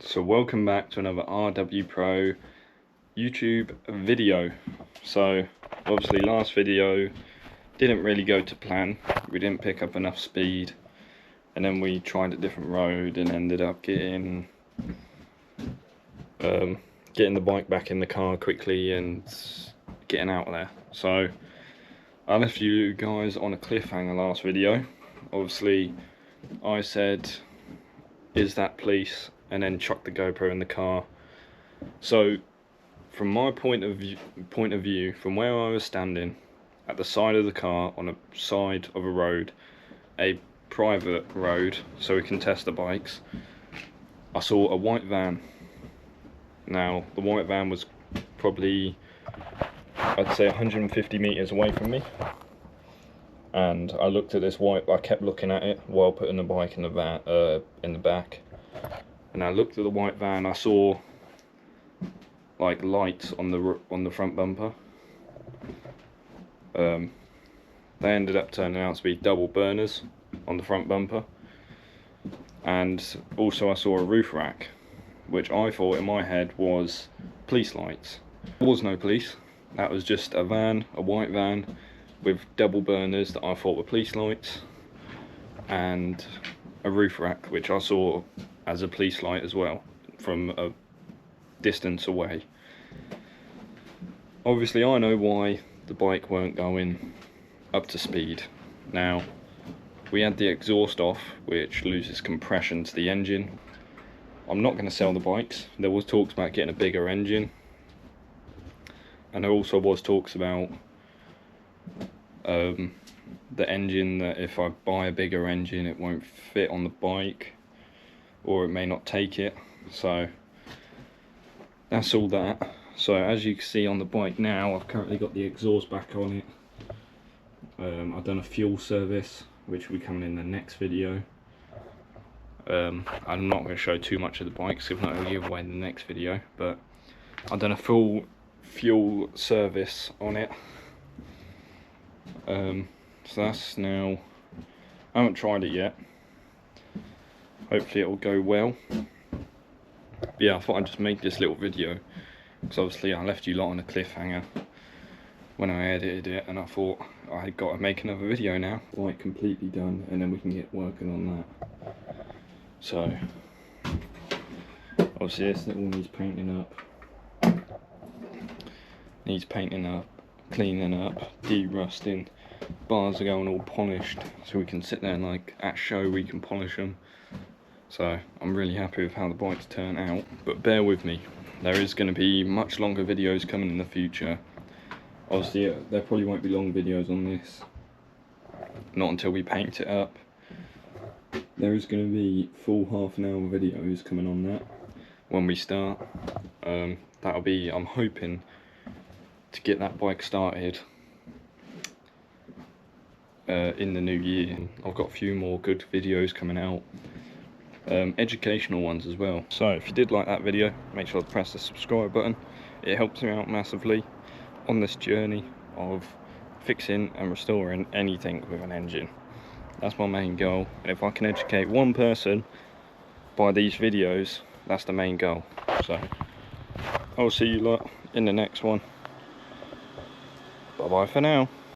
So welcome back to another RW Pro YouTube video. So obviously last video didn't really go to plan. We didn't pick up enough speed, and then we tried a different road and ended up getting the bike back in the car quickly and getting out there. So I left you guys on a cliffhanger last video. Obviously I said, is that police? And then chucked the GoPro in the car. So from my point of view, from where I was standing at the side of the car on a side of a road, a private road, so we can test the bikes, I saw a white van. Now the white van was probably, I'd say 150 meters away from me, and I looked at this white, I kept looking at it while putting the bike in the van, in the back. And I looked at the white van. I saw like lights on the front bumper. They ended up turning out to be double burners on the front bumper, and also I saw a roof rack, which I thought in my head was police lights. There was no police. That was just a van, a white van with double burners that I thought were police lights, and a roof rack which I saw as a police light as well from a distance away. Obviously I know why the bike weren't going up to speed. Now we had the exhaust off, which loses compression to the engine. I'm not going to sell the bikes. There was talks about getting a bigger engine, and there also was talks about the engine, that if I buy a bigger engine it won't fit on the bike, or it may not take it. So that's all that. So as you can see on the bike now, I've currently got the exhaust back on it. I've done a fuel service, which will be coming in the next video. I'm not going to show too much of the bikes, if not, I'll give away in the next video. But I've done a full fuel service on it. So that's now, I haven't tried it yet. Hopefully it will go well. But yeah, I thought I'd just make this little video, because obviously I left you lot on a cliffhanger when I edited it, and I thought I had got to make another video now. Like completely done, and then we can get working on that. So obviously this little needs painting up. Needs painting up, cleaning up, de-rusting. Bars are going all polished, so we can sit there and like at show we can polish them. So I'm really happy with how the bikes turn out, but bear with me, there is going to be much longer videos coming in the future. Obviously there probably won't be long videos on this, not until we paint it up. There is going to be full half-an-hour videos coming on that when we start. That'll be, I'm hoping to get that bike started in the new year. I've got a few more good videos coming out, educational ones as well. So if you did like that video, make sure to press the subscribe button. It helps me out massively on this journey of fixing and restoring anything with an engine. That's my main goal, and if I can educate one person by these videos, that's the main goal. So I'll see you lot in the next one. Bye bye for now.